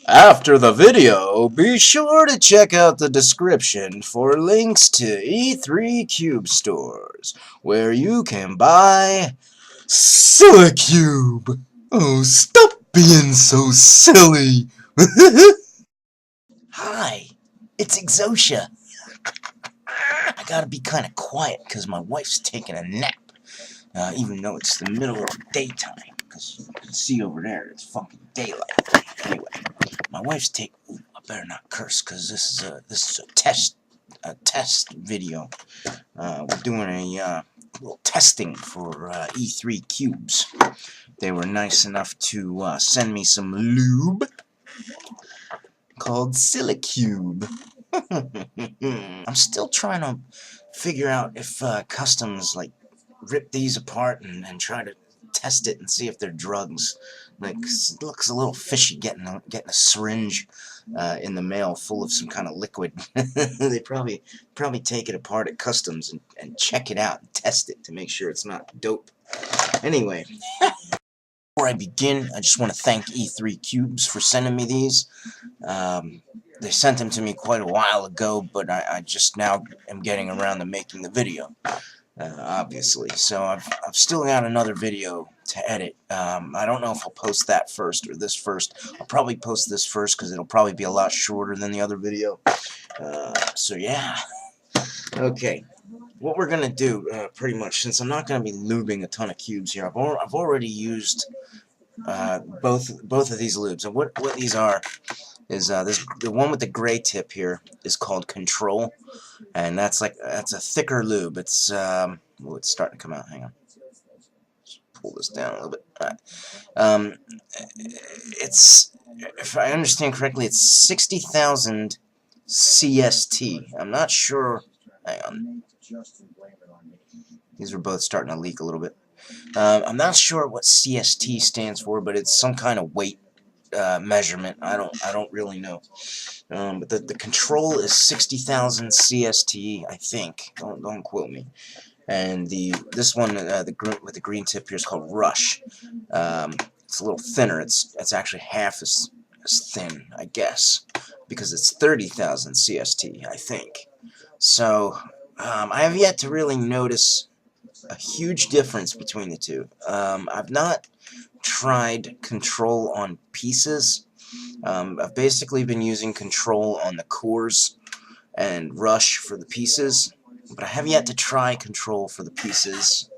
After the video, be sure to check out the description for links to E3 Cube stores, where you can buy Silicube. Oh, stop being so silly. Hi, it's xxoxia. I gotta be kind of quiet because my wife's taking a nap, even though it's the middle of the daytime. Because you can see over there, it's fucking daylight. Anyway, my wife's taking. I better not curse because this is a test video. We're doing a little testing for E3 cubes. They were nice enough to send me some lube called Silicube. I'm still trying to figure out if customs like rip these apart and try to test it and see if they're drugs. Like, it looks a little fishy getting a syringe in the mail full of some kind of liquid. They probably take it apart at customs and check it out and test it to make sure it's not dope. Anyway, before I begin, I just want to thank E3 Cubes for sending me these. They sent them to me quite a while ago, but I just now am getting around to making the video, obviously. So I've still got another video to edit. I don't know if I'll post that first or this first. I'll probably post this first because it'll probably be a lot shorter than the other video. So yeah. Okay. What we're gonna do, pretty much, since I'm not gonna be lubing a ton of cubes here, I've already used both of these lubes, and what these are is the one with the gray tip here is called Control, and that's a thicker lube. It's it's starting to come out. Hang on, just pull this down a little bit. It's, if I understand correctly, it's 60,000 CST. I'm not sure. Hang on. These are both starting to leak a little bit. I'm not sure what CST stands for, but it's some kind of weight measurement. I don't really know. But the Control is 60,000 CST, I think. Don't quote me. And this one, with the green tip here, is called Rush. It's a little thinner. It's actually half as thin, I guess, because it's 30,000 CST, I think. So I have yet to really notice a huge difference between the two. I've not tried Control on pieces. I've basically been using Control on the cores and Rush for the pieces, but I have yet to try Control for the pieces.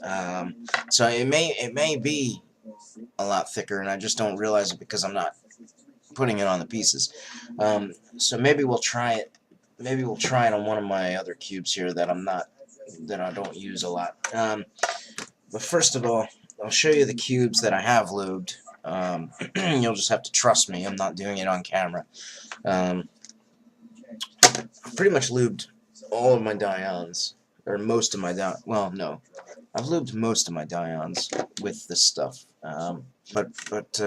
So it may be a lot thicker, and I just don't realize it because I'm not putting it on the pieces. So maybe we'll try it. Maybe we'll try it on one of my other cubes here that I don't use a lot. But first of all, I'll show you the cubes that I have lubed. You'll just have to trust me. I'm not doing it on camera. I've pretty much lubed all of my Dions, or most of my well, no, I've lubed most of my Dions with this stuff. But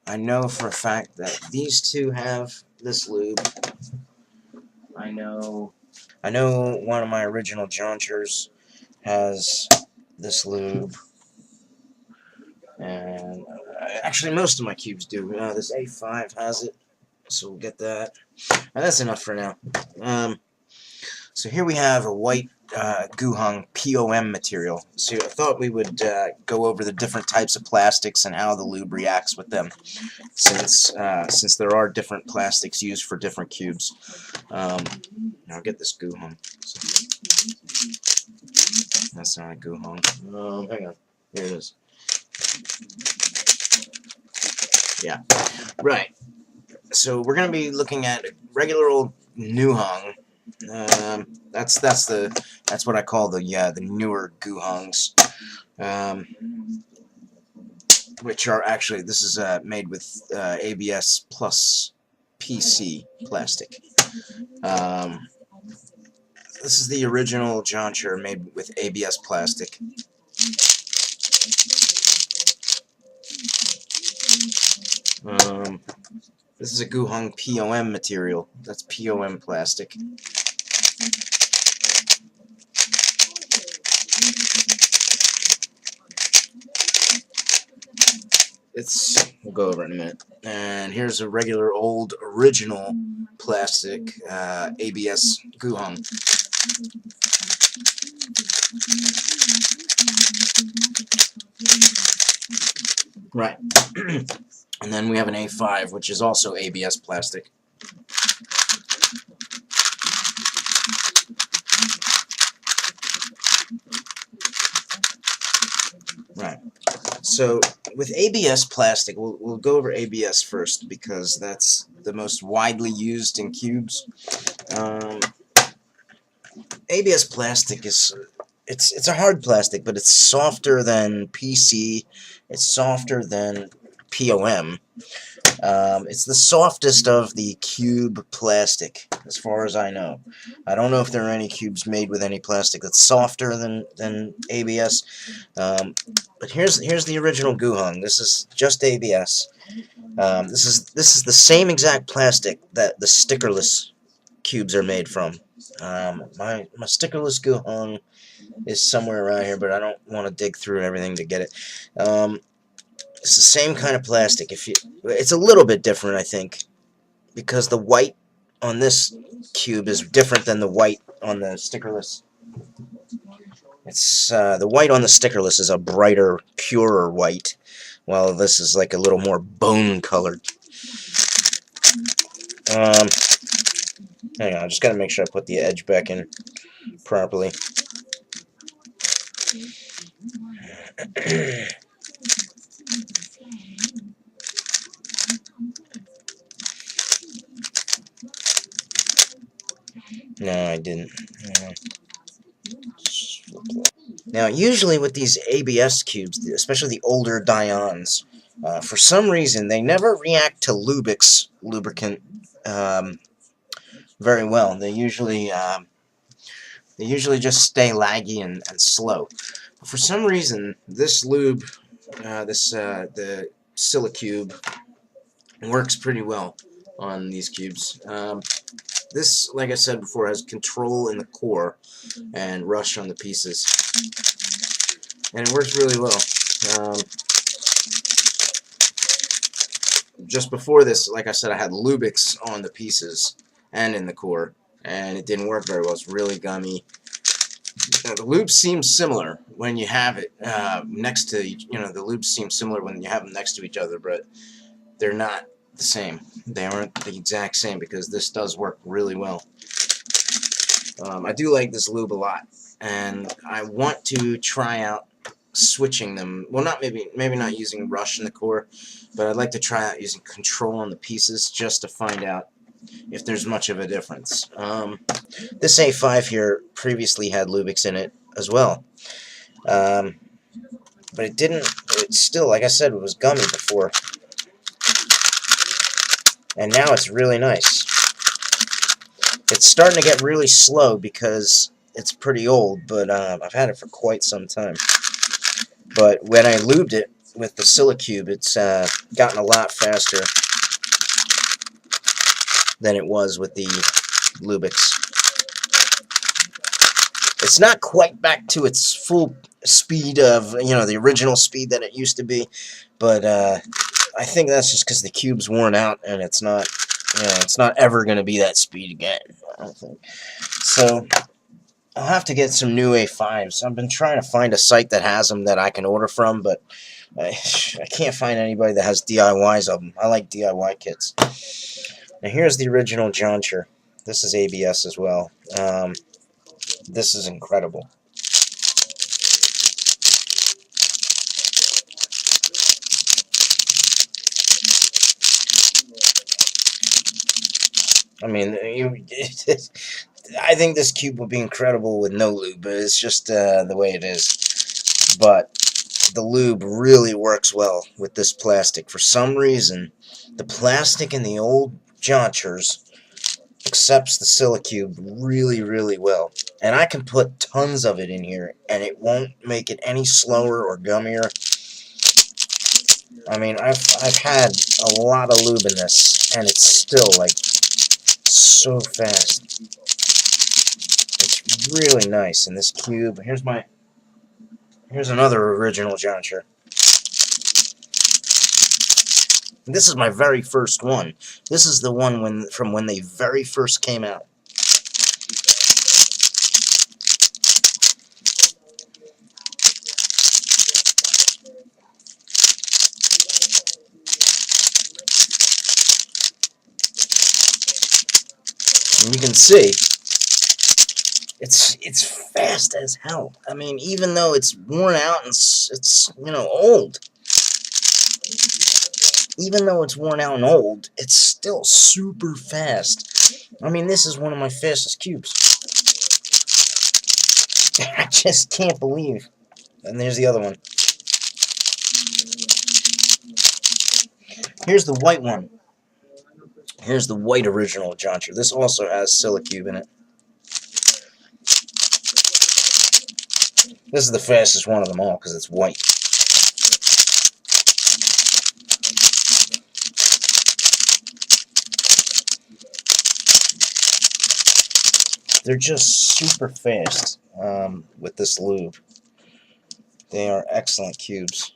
I know for a fact that these two have this lube. I know one of my original Jaunters has this lube, and actually most of my cubes do. This A5 has it, so we'll get that. And that's enough for now. So here we have a white Guhong POM material. So I thought we would go over the different types of plastics and how the lube reacts with them, since there are different plastics used for different cubes. Now I'll get this Guhong. That's not a Guhong. Hang on. Here it is. Yeah. Right. So we're gonna be looking at regular old Nuhong. That's what I call the newer Guhongs, which are actually, this is made with ABS plus PC plastic. This is the original Jauncher made with ABS plastic. This is a Guhong POM material. That's POM plastic. we'll go over it in a minute. And here's a regular old original plastic ABS guhong. Right. And then we have an A5, which is also ABS plastic. Right. So with ABS plastic, we'll go over ABS first because that's the most widely used in cubes. ABS plastic is it's a hard plastic, but it's softer than PC. It's softer than POM. It's the softest of the cube plastic, as far as I know. I don't know if there are any cubes made with any plastic that's softer than ABS. But here's the original guhong. This is just ABS. This is the same exact plastic that the stickerless cubes are made from. My stickerless guhong is somewhere around here, but I don't want to dig through everything to get it. It's the same kind of plastic. It's a little bit different, I think, because the white on this cube is different than the white on the stickerless. It's the white on the stickerless is a brighter, purer white, while this is like a little more bone-colored. Hang on, I just gotta make sure I put the edge back in properly. No, I didn't. Now, usually with these ABS cubes, especially the older Dions, for some reason they never react to Lubex lubricant very well. They usually just stay laggy and slow. But for some reason, this lube, the Silicube, works pretty well on these cubes. This, like I said before, has control in the core and rush on the pieces, and it works really well. Just before this, like I said, I had Lubex on the pieces and in the core, and it didn't work very well. It's really gummy. The lubes seem similar when you have it next to, the lubes seem similar when you have them next to each other, but they're not the same. They aren't the exact same because this does work really well. I do like this lube a lot, and I want to try out switching them. Well, maybe not using rush in the core, but I'd like to try out using control on the pieces just to find out if there's much of a difference. This A5 here previously had Lubex in it as well, but it didn't. It's still, like I said, it was gummy before. And now it's really nice. It's starting to get really slow because it's pretty old, but I've had it for quite some time. But when I lubed it with the Silicube, it's gotten a lot faster than it was with the Lubex. It's not quite back to its full speed of, the original speed that it used to be, but I think that's just because the cube's worn out and it's not, it's not ever going to be that speed again, I don't think. So I'll have to get some new A5s. I've been trying to find a site that has them that I can order from, but I can't find anybody that has DIYs of them. I like DIY kits. Now here's the original jauncher. This is ABS as well. This is incredible. I mean, I think this cube would be incredible with no lube, but it's just the way it is. But the lube really works well with this plastic. For some reason, the plastic in the old jauntures accepts the Silicube really, really well. And I can put tons of it in here, and it won't make it any slower or gummier. I mean, I've had a lot of lube in this, and it's still, like, so fast. It's really nice in this cube. Here's another original jauncher. This is my very first one. This is the one from when they very first came out. And you can see it's fast as hell. I mean, even though it's worn out and it's you know, old. Even though it's worn out and old, it's still super fast. I mean, this is one of my fastest cubes. I just can't believe. And there's the other one. Here's the white one. Here's the white original Johncher. This also has Silicube in it. This is the fastest one of them all because it's white. They're just super fast with this lube. They are excellent cubes.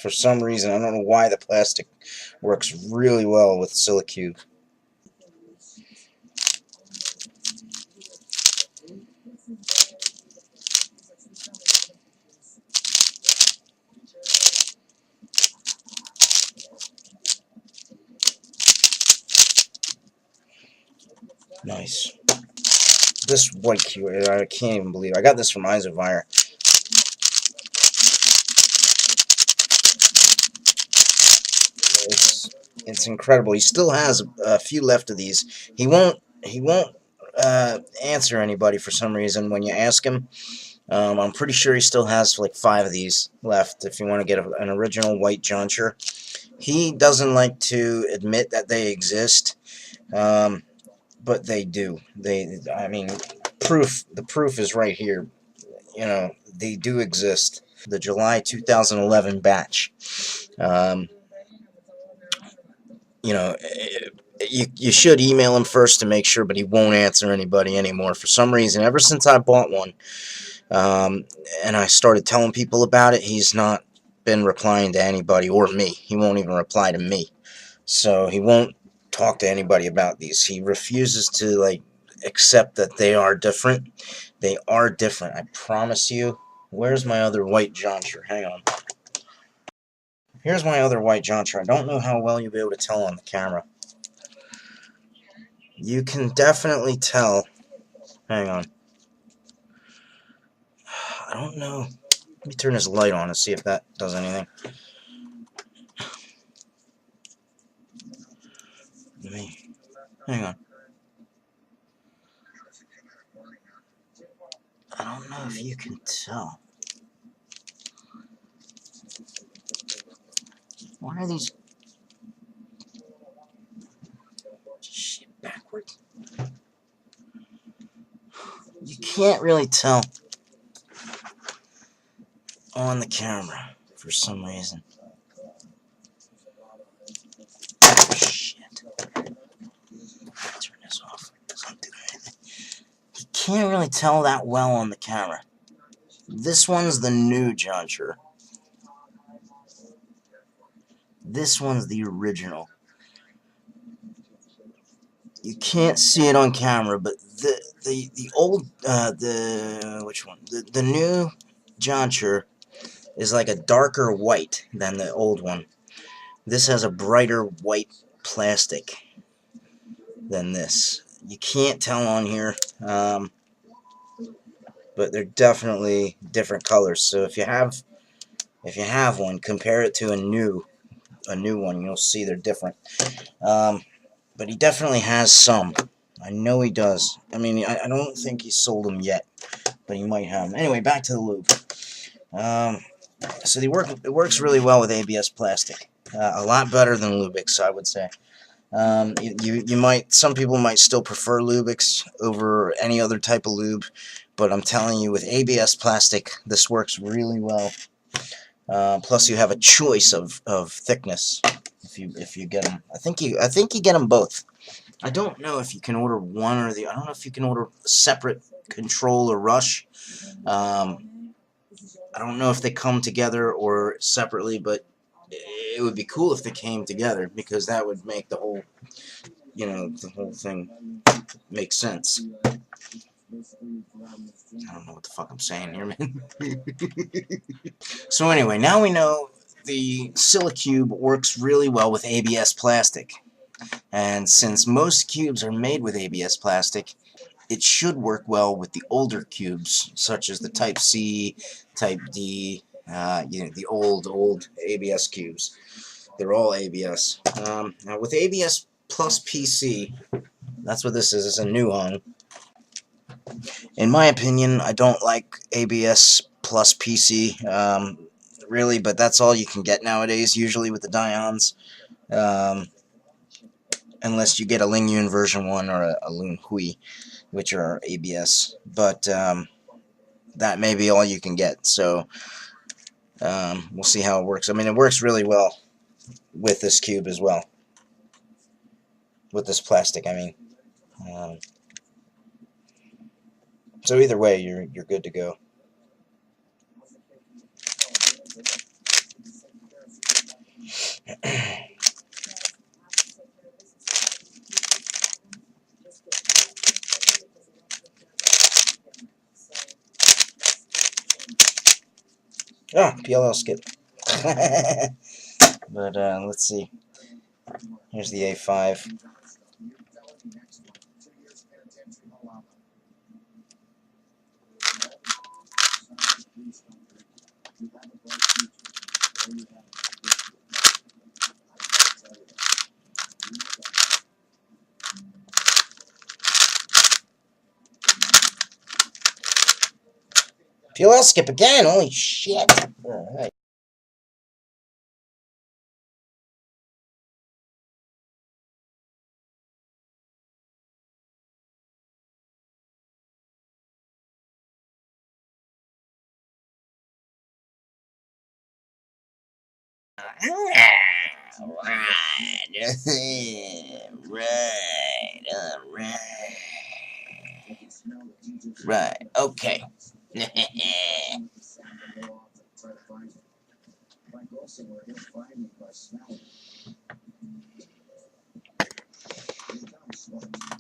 For some reason, I don't know why the plastic works really well with Silicube. Nice. This white cube, I can't even believe it. I got this from Isovire. It's incredible. He still has a few left of these. He won't answer anybody for some reason when you ask him. I'm pretty sure he still has like 5 of these left if you want to get an original white Johncher. He doesn't like to admit that they exist, but they do. I mean, the proof is right here. You know, they do exist. The July 2011 batch. You know, you should email him first to make sure, but he won't answer anybody anymore for some reason. Ever since I bought one, and I started telling people about it, he's not been replying to anybody or me. He won't even reply to me. So he won't talk to anybody about these. He refuses to, like, accept that they are different. They are different, I promise you. Where's my other white Johncher? Hang on. Here's my other white Johncher. I don't know how well you'll be able to tell on the camera. You can definitely tell. Hang on. I don't know. Let me turn this light on and see if that does anything. Hang on. I don't know if you can tell. Why are these shit backwards? You can't really tell on the camera for some reason. Oh, shit. Turn this off. It doesn't do anything. You can't really tell that well on the camera. This one's the new Johncher. This one's the original. You can't see it on camera, but the old which one? The new Johncher is like a darker white than the old one. This has a brighter white plastic than this. You can't tell on here, but they're definitely different colors. So if you have one, compare it to a new one. You'll see they're different. But he definitely has some. I know he does. I mean, I don't think he sold them yet, but he might have them. Anyway, back to the lube. So it works really well with ABS plastic. A lot better than Lubix, I would say. Some people might still prefer Lubix over any other type of lube, but I'm telling you, with ABS plastic, this works really well. Plus, you have a choice of thickness if you get them. I think you get them both. I don't know if you can order one or the. I don't know if you can order separate control or rush. I don't know if they come together or separately, but it would be cool if they came together, because that would make the whole, the whole thing make sense. I don't know what the fuck I'm saying here, man. So anyway, now we know the Silicube works really well with ABS plastic. And since most cubes are made with ABS plastic, it should work well with the older cubes, such as the Type C, Type D, the old ABS cubes. They're all ABS. Now with ABS plus PC, that's what this is. It's a new hung. In my opinion, I don't like ABS plus PC, really, but that's all you can get nowadays, usually with the Dions. Unless you get a Lingyun version 1 or a Lun Hui, which are ABS. But that may be all you can get, so we'll see how it works. I mean, it works really well with this cube as well. With this plastic, I mean. So either way, you're good to go. Ah, PLL skip. But let's see. Here's the A5. PLL skip again! Holy shit! Alright. Right, okay.